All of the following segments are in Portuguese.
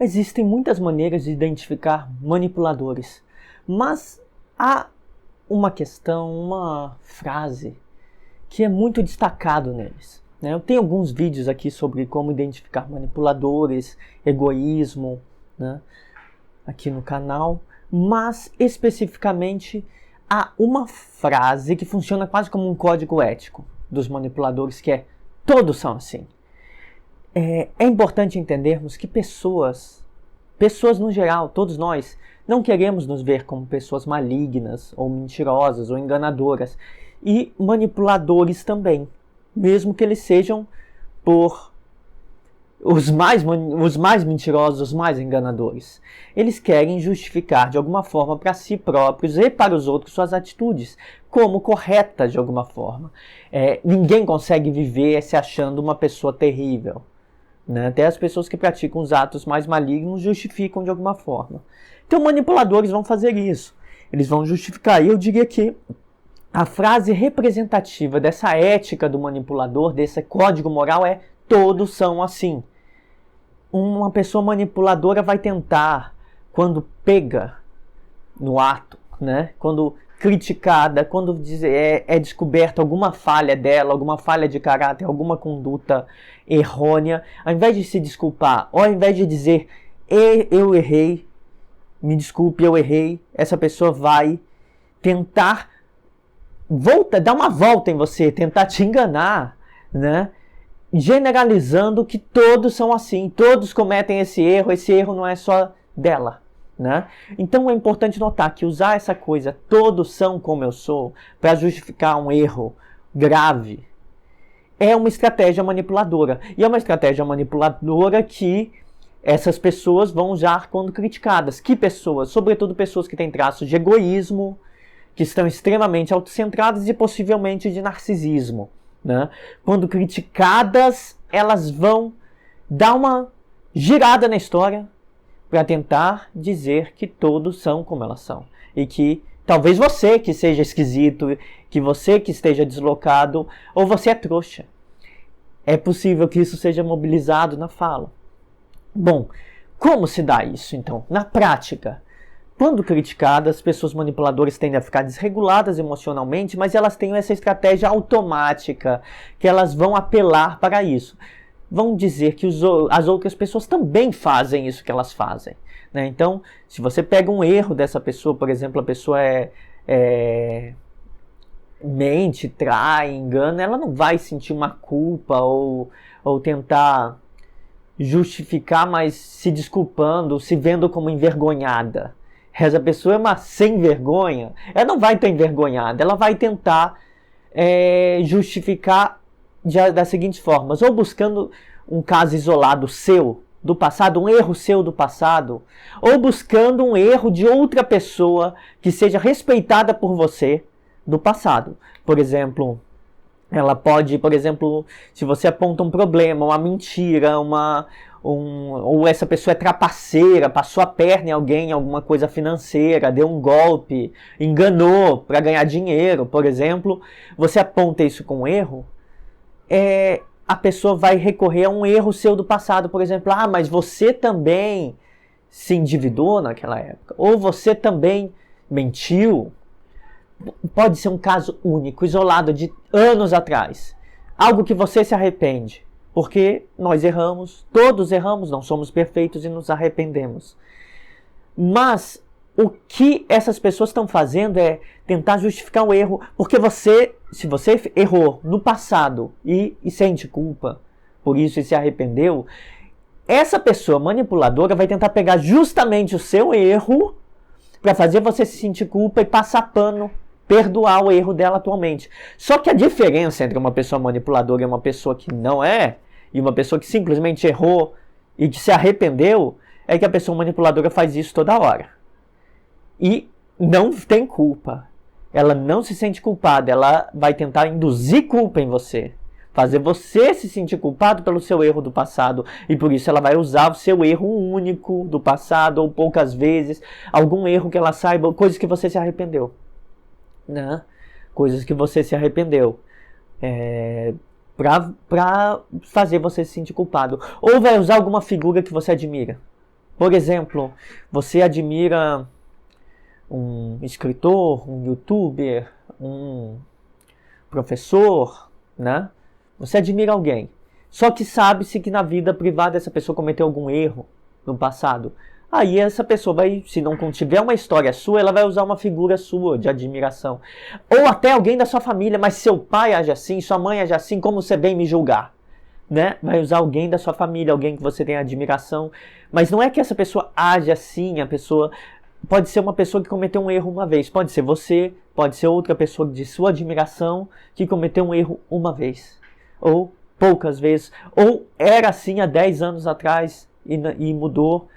Existem muitas maneiras de identificar manipuladores, mas há uma questão, uma frase que é muito destacado neles. Eu tenho alguns vídeos aqui sobre como identificar manipuladores, egoísmo, aqui no canal, mas especificamente há uma frase que funciona quase como um código ético dos manipuladores, que é: todos são assim. É importante entendermos que pessoas no geral, todos nós, não queremos nos ver como pessoas malignas, ou mentirosas, ou enganadoras, e manipuladores também, mesmo que eles sejam por os mais mentirosos, os mais enganadores. Eles querem justificar de alguma forma para si próprios e para os outros suas atitudes como corretas de alguma forma. Ninguém consegue viver se achando uma pessoa terrível. Até as pessoas que praticam os atos mais malignos justificam de alguma forma. Então, manipuladores vão fazer isso. Eles vão justificar. E eu diria que a frase representativa dessa ética do manipulador, desse código moral, é: todos são assim. Uma pessoa manipuladora vai tentar, quando pega no ato, quando criticada, quando é descoberta alguma falha dela, alguma falha de caráter, alguma conduta errônea, ao invés de se desculpar, ou ao invés de dizer: eu errei, me desculpe, eu errei, essa pessoa vai tentar dar uma volta em você, tentar te enganar, generalizando que todos são assim, todos cometem esse erro não é só dela. Então é importante notar que usar essa coisa, todos são como eu sou, para justificar um erro grave, é uma estratégia manipuladora. E é uma estratégia manipuladora que essas pessoas vão usar quando criticadas. Que pessoas? Sobretudo pessoas que têm traços de egoísmo, que estão extremamente autocentradas e possivelmente de narcisismo. Quando criticadas, elas vão dar uma girada na história para tentar dizer que todos são como elas são. E que talvez você que seja esquisito, que você que esteja deslocado, ou você é trouxa. É possível que isso seja mobilizado na fala. Bom, como se dá isso então? Na prática, quando criticadas, pessoas manipuladoras tendem a ficar desreguladas emocionalmente, mas elas têm essa estratégia automática, que elas vão apelar para isso. Vão dizer que as outras pessoas também fazem isso que elas fazem. Então, se você pega um erro dessa pessoa, por exemplo, a pessoa mente, trai, engana, ela não vai sentir uma culpa ou tentar justificar, mas se desculpando, se vendo como envergonhada. Essa pessoa é uma sem vergonha, ela não vai estar envergonhada, ela vai tentar justificar das seguintes formas: ou buscando um caso isolado seu, do passado, um erro seu do passado, ou buscando um erro de outra pessoa que seja respeitada por você do passado. Por exemplo, ela pode, se você aponta um problema, uma mentira, ou essa pessoa é trapaceira, passou a perna em alguém, alguma coisa financeira, deu um golpe, enganou para ganhar dinheiro, por exemplo, você aponta isso com um erro, a pessoa vai recorrer a um erro seu do passado, por exemplo: mas você também se endividou naquela época, ou você também mentiu. Pode ser um caso único, isolado de anos atrás, algo que você se arrepende, porque nós erramos, todos erramos, não somos perfeitos e nos arrependemos. Mas o que essas pessoas estão fazendo é tentar justificar o erro, porque se você errou no passado e sente culpa por isso e se arrependeu, essa pessoa manipuladora vai tentar pegar justamente o seu erro para fazer você se sentir culpa e passar pano, perdoar o erro dela atualmente. Só que a diferença entre uma pessoa manipuladora e uma pessoa que não é, e uma pessoa que simplesmente errou e que se arrependeu, é que a pessoa manipuladora faz isso toda hora. E não tem culpa. Ela não se sente culpada. Ela vai tentar induzir culpa em você. Fazer você se sentir culpado pelo seu erro do passado. E por isso ela vai usar o seu erro único do passado, ou poucas vezes, algum erro que ela saiba, coisas que você se arrependeu. Coisas que você se arrependeu. Pra fazer você se sentir culpado. Ou vai usar alguma figura que você admira. Por exemplo, você admira um escritor, um youtuber, um professor, né? Você admira alguém. Só que sabe-se que na vida privada essa pessoa cometeu algum erro no passado. Aí essa pessoa vai, se não tiver uma história sua, ela vai usar uma figura sua de admiração. Ou até alguém da sua família, mas seu pai age assim, sua mãe age assim, como você vem me julgar? Né? Vai usar alguém da sua família, alguém que você tem admiração. Mas não é que essa pessoa age assim, a pessoa... Pode ser uma pessoa que cometeu um erro uma vez. Pode ser você, pode ser outra pessoa de sua admiração que cometeu um erro uma vez. Ou poucas vezes. Ou era assim há 10 anos atrás e mudou.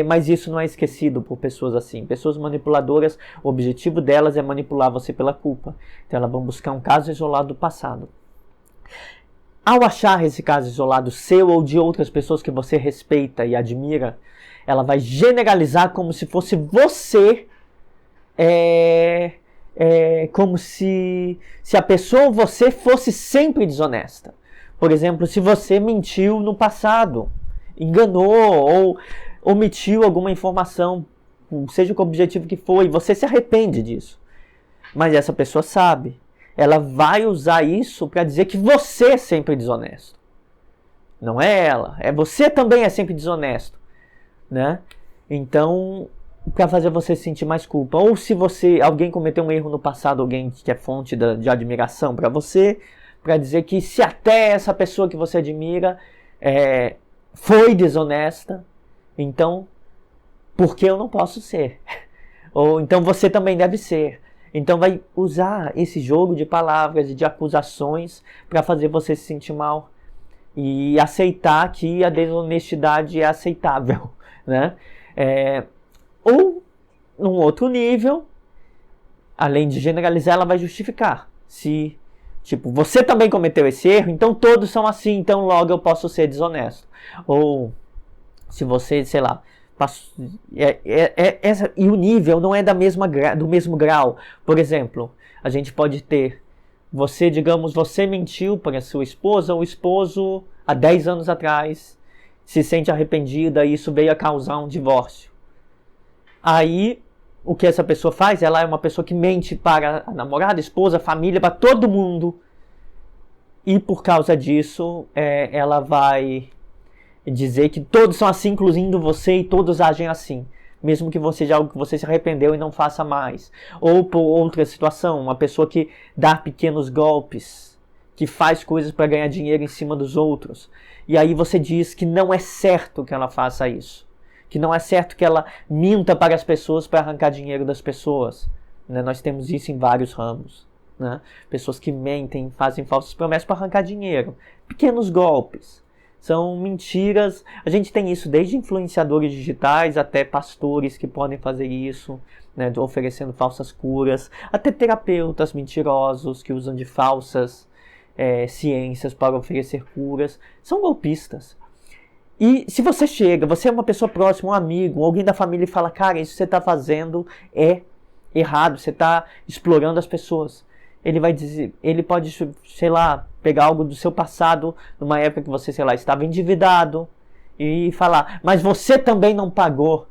Mas isso não é esquecido por pessoas assim. Pessoas manipuladoras, o objetivo delas é manipular você pela culpa. Então elas vão buscar um caso isolado do passado. Ao achar esse caso isolado seu ou de outras pessoas que você respeita e admira, ela vai generalizar como se fosse você, como se a pessoa ou você fosse sempre desonesta. Por exemplo, se você mentiu no passado, enganou ou omitiu alguma informação, seja com o objetivo que for, e você se arrepende disso. Mas essa pessoa sabe. Ela vai usar isso para dizer que você é sempre desonesto. Não é ela. Você também é sempre desonesto. Né? Então, para fazer você sentir mais culpa. Ou se alguém cometeu um erro no passado, alguém que é fonte de admiração para você, para dizer que se até essa pessoa que você admira foi desonesta, então, por que eu não posso ser? Ou então você também deve ser. Então vai usar esse jogo de palavras e de acusações para fazer você se sentir mal e aceitar que a desonestidade é aceitável, né? Ou, num outro nível, além de generalizar, ela vai justificar. Se, tipo, você também cometeu esse erro, então todos são assim, então logo eu posso ser desonesto. Ou, se você, sei lá, e o nível não é do mesmo grau. Por exemplo, a gente pode ter você mentiu para a sua esposa, ou o esposo há 10 anos atrás se sente arrependida e isso veio a causar um divórcio. Aí, o que essa pessoa faz? Ela é uma pessoa que mente para a namorada, a esposa, a família, para todo mundo. E por causa disso, ela vai dizer que todos são assim, incluindo você, e todos agem assim. Mesmo que seja algo que você se arrependeu e não faça mais. Ou por outra situação, uma pessoa que dá pequenos golpes, que faz coisas para ganhar dinheiro em cima dos outros. E aí você diz que não é certo que ela faça isso. Que não é certo que ela minta para as pessoas para arrancar dinheiro das pessoas. Né? Nós temos isso em vários ramos. Né? Pessoas que mentem, fazem falsas promessas para arrancar dinheiro. Pequenos golpes. São mentiras. A gente tem isso desde influenciadores digitais até pastores que podem fazer isso, né, oferecendo falsas curas, até terapeutas mentirosos que usam de falsas ciências para oferecer curas. São golpistas. E se você é uma pessoa próxima, um amigo, alguém da família e fala, cara, isso que você está fazendo é errado, você está explorando as pessoas. Ele vai dizer, ele pode, sei lá, pegar algo do seu passado, numa época que você, sei lá, estava endividado, e falar, mas você também não pagou,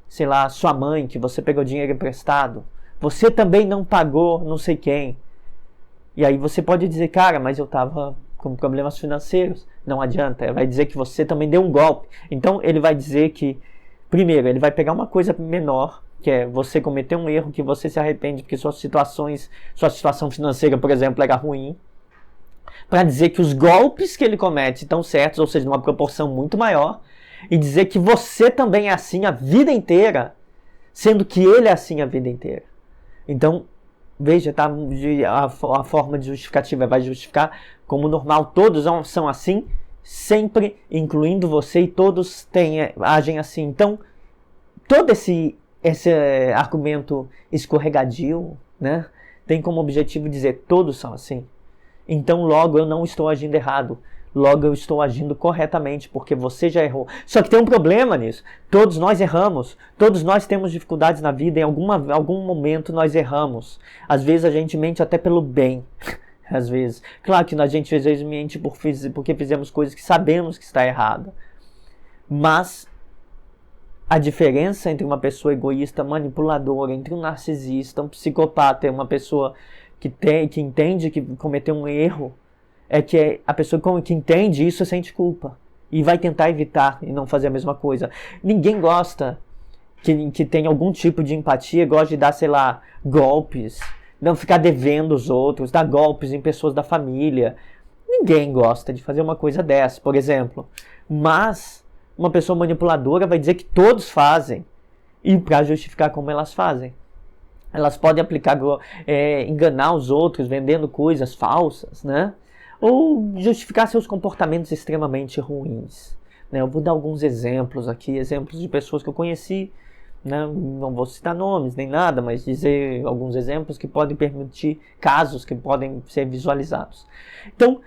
sei lá, sua mãe, que você pegou dinheiro emprestado. Você também não pagou não sei quem. E aí você pode dizer, cara, mas eu estava com problemas financeiros. Não adianta, vai dizer que você também deu um golpe. Então ele vai dizer que, primeiro, ele vai pegar uma coisa menor, que é você cometer um erro que você se arrepende porque sua situação financeira, por exemplo, era ruim, para dizer que os golpes que ele comete estão certos, ou seja, numa proporção muito maior, e dizer que você também é assim a vida inteira, sendo que ele é assim a vida inteira. Então, veja, tá, a forma de justificativa vai justificar como normal, todos são assim, sempre incluindo você, e todos agem assim. Então, todo esse argumento escorregadio, né, tem como objetivo dizer, todos são assim. Então logo eu não estou agindo errado, logo eu estou agindo corretamente, porque você já errou. Só que tem um problema nisso, todos nós erramos, todos nós temos dificuldades na vida, em algum momento nós erramos. Às vezes a gente mente até pelo bem, às vezes. Claro que a gente às vezes mente porque fizemos coisas que sabemos que está errada. Mas a diferença entre uma pessoa egoísta, manipuladora, entre um narcisista, um psicopata e uma pessoa que entende que cometeu um erro, é que a pessoa que entende isso sente culpa e vai tentar evitar e não fazer a mesma coisa. Ninguém gosta que tem algum tipo de empatia, gosta de dar, sei lá, golpes, não ficar devendo os outros, dar golpes em pessoas da família. Ninguém gosta de fazer uma coisa dessa, por exemplo. Mas uma pessoa manipuladora vai dizer que todos fazem, e para justificar como elas fazem. Elas podem aplicar, enganar os outros, vendendo coisas falsas, né? Ou justificar seus comportamentos extremamente ruins. Né? Eu vou dar alguns exemplos aqui, exemplos de pessoas que eu conheci, né? Não vou citar nomes nem nada, mas dizer alguns exemplos que podem permitir casos que podem ser visualizados. Então,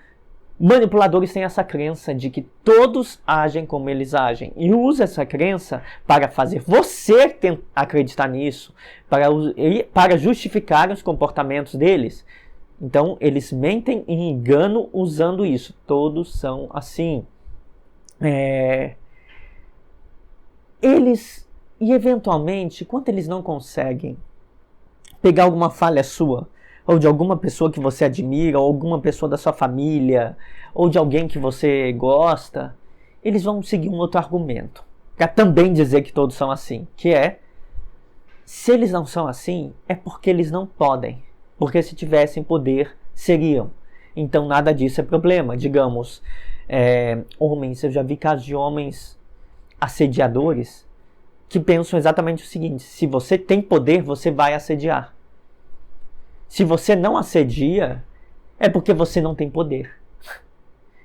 manipuladores têm essa crença de que todos agem como eles agem e usa essa crença para fazer você acreditar nisso, para justificar os comportamentos deles. Então, eles mentem e enganam usando isso. Todos são assim. E eventualmente, quando eles não conseguem pegar alguma falha sua, ou de alguma pessoa que você admira, ou alguma pessoa da sua família, ou de alguém que você gosta, eles vão seguir um outro argumento, para também dizer que todos são assim, que é, se eles não são assim, é porque eles não podem, porque se tivessem poder, seriam. Então nada disso é problema. Digamos, homens, eu já vi casos de homens assediadores, que pensam exatamente o seguinte: se você tem poder, você vai assediar. Se você não assedia, é porque você não tem poder.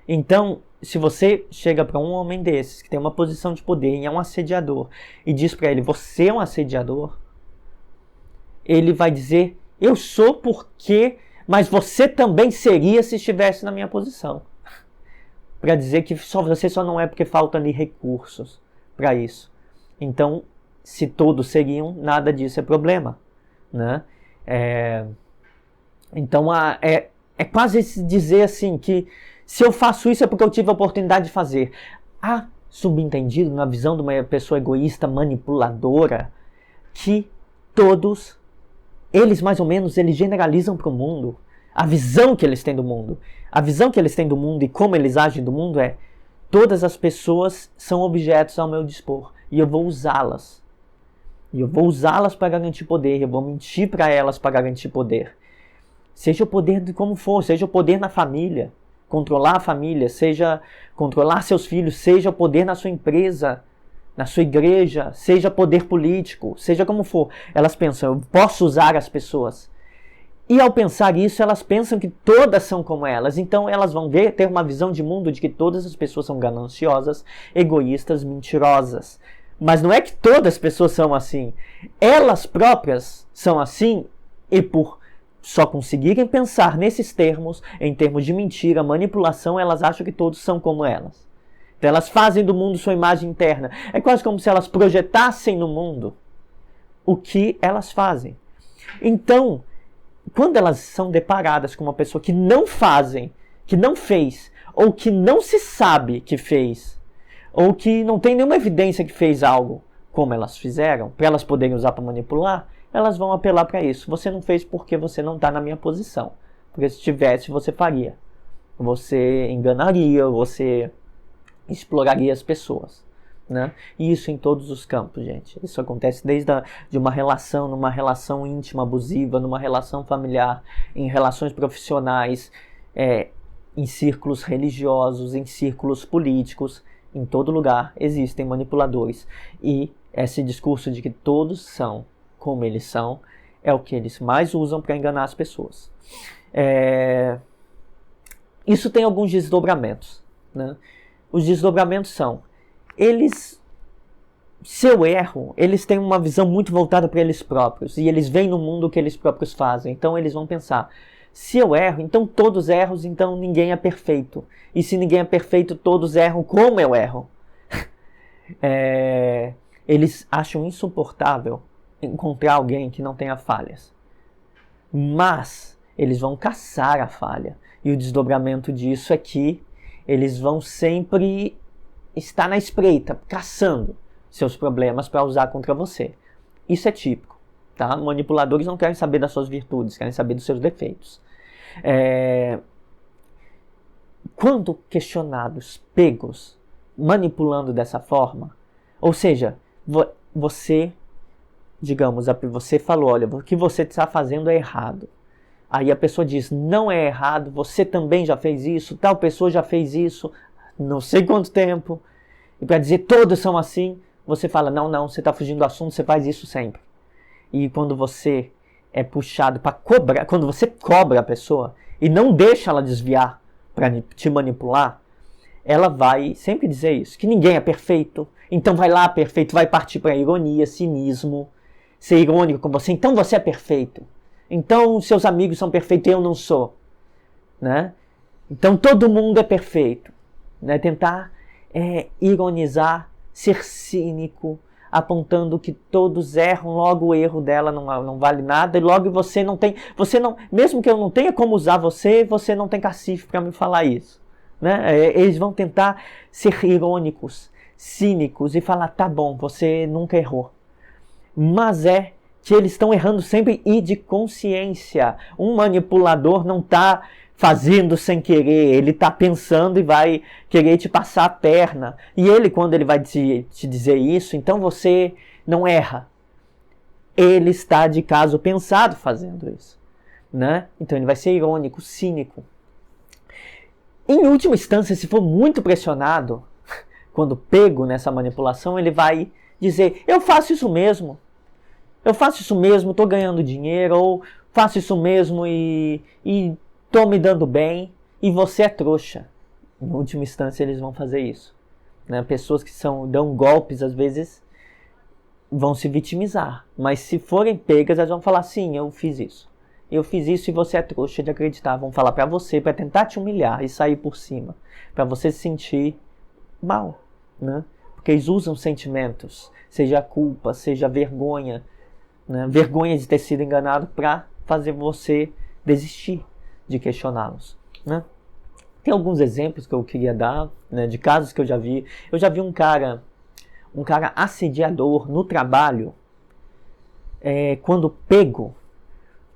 Então, se você chega para um homem desses, que tem uma posição de poder e é um assediador, e diz para ele, você é um assediador, ele vai dizer, eu sou porque, mas você também seria se estivesse na minha posição. Para dizer que você só não é porque faltam-lhe recursos para isso. Então, se todos seriam, nada disso é problema, né? Então, é quase dizer assim que se eu faço isso é porque eu tive a oportunidade de fazer. Há subentendido na visão de uma pessoa egoísta, manipuladora, que todos, eles mais ou menos, eles generalizam para o mundo a visão que eles têm do mundo. A visão que eles têm do mundo e como eles agem do mundo é: todas as pessoas são objetos ao meu dispor e eu vou usá-las. E eu vou usá-las para garantir poder, eu vou mentir para elas para garantir poder. Seja o poder de como for, seja o poder na família, controlar a família, seja controlar seus filhos, seja o poder na sua empresa, na sua igreja, seja poder político, seja como for. Elas pensam, eu posso usar as pessoas. E ao pensar isso, elas pensam que todas são como elas. Então elas vão ter uma visão de mundo de que todas as pessoas são gananciosas, egoístas, mentirosas. Mas não é que todas as pessoas são assim. Elas próprias são assim e por só conseguirem pensar nesses termos, em termos de mentira, manipulação, elas acham que todos são como elas. Então elas fazem do mundo sua imagem interna. É quase como se elas projetassem no mundo o que elas fazem. Então, quando elas são deparadas com uma pessoa que não fazem, que não fez, ou que não se sabe que fez, ou que não tem nenhuma evidência que fez algo como elas fizeram, para elas poderem usar para manipular, elas vão apelar para isso. Você não fez porque você não está na minha posição. Porque se tivesse, você faria. Você enganaria, você exploraria as pessoas. Né? E isso em todos os campos, gente. Isso acontece desde de uma relação, numa relação íntima, abusiva, numa relação familiar, em relações profissionais, em círculos religiosos, em círculos políticos. Em todo lugar existem manipuladores. E esse discurso de que todos são como eles são é o que eles mais usam para enganar as pessoas. Isso tem alguns desdobramentos. Né? Os desdobramentos são: seu erro, eles têm uma visão muito voltada para eles próprios, e eles veem no mundo o que eles próprios fazem. Então eles vão pensar, se eu erro, então todos erram, então ninguém é perfeito. E se ninguém é perfeito, todos erram como eu erro. Eles acham insuportável encontrar alguém que não tenha falhas. Mas eles vão caçar a falha. E o desdobramento disso é que eles vão sempre está na espreita, caçando seus problemas para usar contra você. Isso é típico, tá? Manipuladores não querem saber das suas virtudes, querem saber dos seus defeitos. Quando questionados, pegos, manipulando dessa forma, ou seja, você, digamos, você falou, olha, o que você está fazendo é errado. Aí a pessoa diz, não é errado, você também já fez isso, tal pessoa já fez isso, não sei quanto tempo. E para dizer todos são assim, você fala, não, você está fugindo do assunto, você faz isso sempre. E quando você é puxado para cobrar, quando você cobra a pessoa e não deixa ela desviar para te manipular, ela vai sempre dizer isso, que ninguém é perfeito, então vai lá perfeito, vai partir para ironia, cinismo, ser irônico com você, então você é perfeito, então seus amigos são perfeitos e eu não sou, né? Então todo mundo é perfeito, né? Tentar ironizar, ser cínico, apontando que todos erram, logo o erro dela não vale nada, e logo você não, mesmo que eu não tenha como usar você não tem cacife para me falar isso. Né? Eles vão tentar ser irônicos, cínicos e falar, tá bom, você nunca errou. Mas é que eles estão errando sempre e de consciência. Um manipulador não está fazendo sem querer, ele está pensando e vai querer te passar a perna. E ele, quando ele vai te dizer isso, então você não erra. Ele está de caso pensado fazendo isso. Né? Então ele vai ser irônico, cínico. Em última instância, se for muito pressionado, quando pego nessa manipulação, ele vai dizer, eu faço isso mesmo, estou ganhando dinheiro, ou faço isso mesmo e estou me dando bem, e você é trouxa. Em última instância, eles vão fazer isso. Né? Pessoas que dão golpes, às vezes, vão se vitimizar, mas se forem pegas, elas vão falar, sim, eu fiz isso e você é trouxa de acreditar. Vão falar pra você, pra tentar te humilhar e sair por cima. Pra você se sentir mal, né? Porque eles usam sentimentos, seja culpa, seja vergonha, né? Vergonha de ter sido enganado pra fazer você desistir de questioná-los, né? Tem alguns exemplos que eu queria dar, né, de casos que eu já vi. Eu já vi um cara assediador no trabalho, quando pego,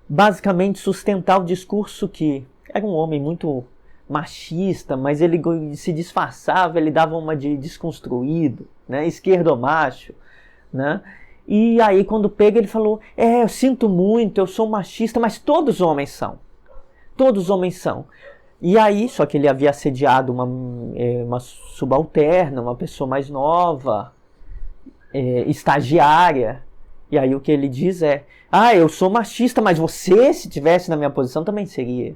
basicamente sustentar o discurso que era um homem muito machista, mas ele se disfarçava, ele dava uma de desconstruído, né, esquerdomacho, né? E aí quando pega ele falou, eu sinto muito, eu sou machista, mas todos os homens são. E aí, só que ele havia assediado uma subalterna, uma pessoa mais nova, estagiária. E aí o que ele diz eu sou machista, mas você, se estivesse na minha posição, também seria.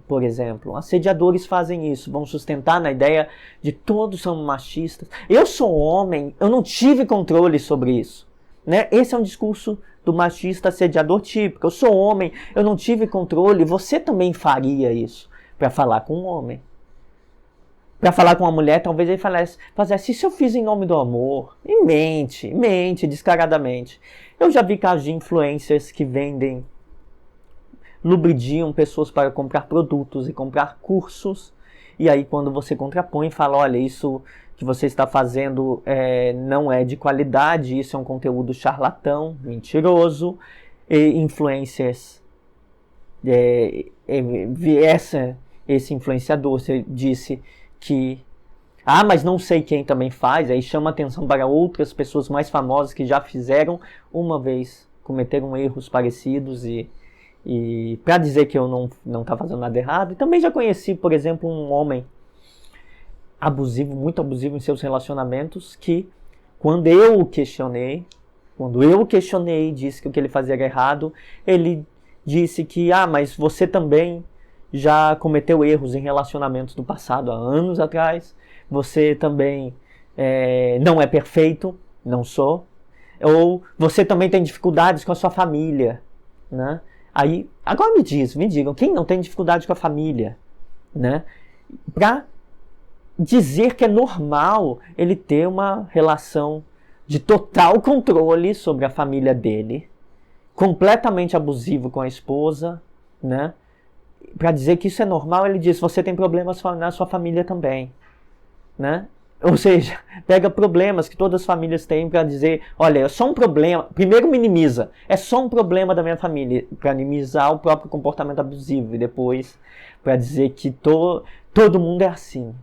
Por exemplo, assediadores fazem isso, vão sustentar na ideia de todos são machistas. Eu sou homem, eu não tive controle sobre isso. Né? Esse é um discurso do machista assediador típico. Eu sou homem, eu não tive controle, você também faria isso para falar com um homem. Para falar com uma mulher, talvez ele fizesse isso eu fiz em nome do amor. E mente descaradamente. Eu já vi casos de influencers que lubridiam pessoas para comprar produtos e comprar cursos. E aí quando você contrapõe, fala, olha, isso que você está fazendo não é de qualidade, isso é um conteúdo charlatão, mentiroso. E influencers, esse influenciador disse que, mas não sei quem também faz, aí chama atenção para outras pessoas mais famosas que já fizeram uma vez, cometeram erros parecidos e para dizer que eu não estava fazendo nada errado. E também já conheci, por exemplo, um homem abusivo, muito abusivo em seus relacionamentos, que quando eu o questionei, disse que o que ele fazia era errado, ele disse que, mas você também já cometeu erros em relacionamentos do passado, há anos atrás, você também não é perfeito, não sou, ou você também tem dificuldades com a sua família, né? Aí, agora me digam, quem não tem dificuldade com a família, né? Pra dizer que é normal ele ter uma relação de total controle sobre a família dele, completamente abusivo com a esposa, né? Para dizer que isso é normal, ele diz, você tem problemas na sua família também, né? Ou seja, pega problemas que todas as famílias têm para dizer, olha, é só um problema. Primeiro minimiza, é só um problema da minha família, para minimizar o próprio comportamento abusivo. E depois para dizer que todo mundo é assim.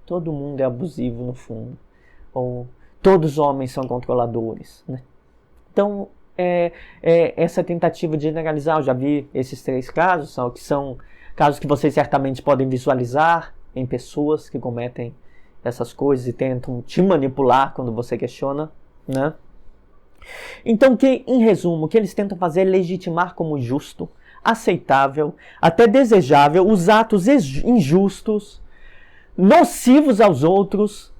Todo mundo é abusivo no fundo. Ou todos os homens são controladores, né? Então, essa tentativa de generalizar, eu já vi esses 3 casos, que são casos que vocês certamente podem visualizar em pessoas que cometem essas coisas e tentam te manipular quando você questiona, né? Então, em resumo, o que eles tentam fazer é legitimar como justo, aceitável, até desejável, os atos injustos, nocivos aos outros,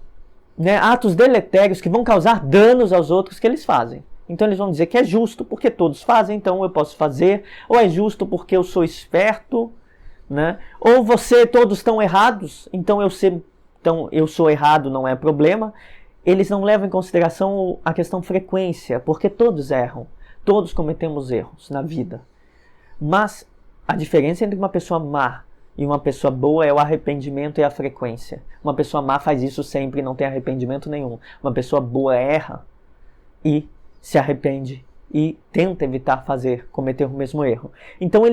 né? Atos deletérios que vão causar danos aos outros que eles fazem. Então eles vão dizer que é justo porque todos fazem, então eu posso fazer, ou é justo porque eu sou esperto, né? Ou todos estão errados, então eu sou errado, não é problema. Eles não levam em consideração a questão frequência, porque todos erram, todos cometemos erros na vida. Mas a diferença entre uma pessoa má e uma pessoa boa é o arrependimento e a frequência. Uma pessoa má faz isso sempre e não tem arrependimento nenhum. Uma pessoa boa erra e se arrepende e tenta evitar cometer o mesmo erro. Então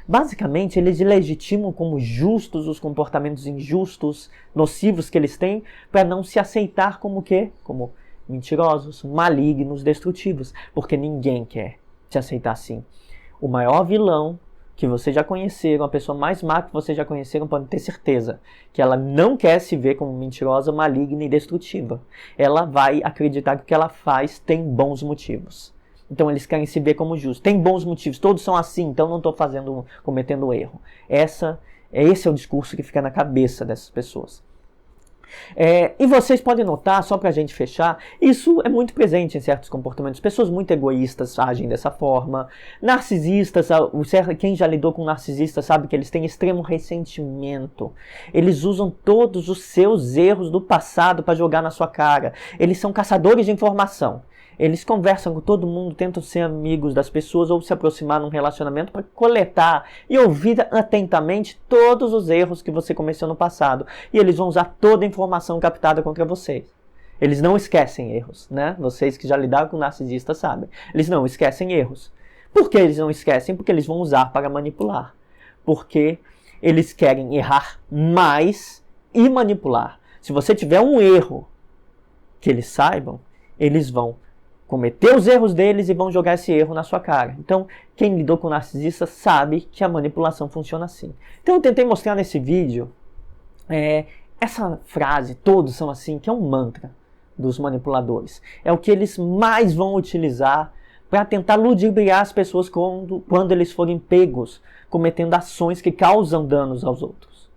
basicamente, eles legitimam como justos os comportamentos injustos, nocivos que eles têm, para não se aceitar como quê? Como mentirosos, malignos, destrutivos, porque ninguém quer te aceitar assim. O maior vilão que vocês já conheceram, a pessoa mais má que vocês já conheceram, pode ter certeza que ela não quer se ver como mentirosa, maligna e destrutiva. Ela vai acreditar que o que ela faz tem bons motivos. Então eles querem se ver como justos. Tem bons motivos, todos são assim, então não estou cometendo erro. Esse é o discurso que fica na cabeça dessas pessoas. E vocês podem notar, só para a gente fechar, isso é muito presente em certos comportamentos. Pessoas muito egoístas agem dessa forma. Narcisistas, quem já lidou com narcisistas sabe que eles têm extremo ressentimento. Eles usam todos os seus erros do passado para jogar na sua cara. Eles são caçadores de informação. Eles conversam com todo mundo, tentam ser amigos das pessoas ou se aproximar num relacionamento para coletar e ouvir atentamente todos os erros que você cometeu no passado. E eles vão usar toda a informação captada contra vocês. Eles não esquecem erros, né? Vocês que já lidaram com narcisistas sabem. Eles não esquecem erros. Por que eles não esquecem? Porque eles vão usar para manipular. Porque eles querem errar mais e manipular. Se você tiver um erro que eles saibam, eles vão cometer os erros deles e vão jogar esse erro na sua cara. Então, quem lidou com narcisista sabe que a manipulação funciona assim. Então, eu tentei mostrar nesse vídeo essa frase, todos são assim, que é um mantra dos manipuladores. É o que eles mais vão utilizar para tentar ludibriar as pessoas quando eles forem pegos cometendo ações que causam danos aos outros.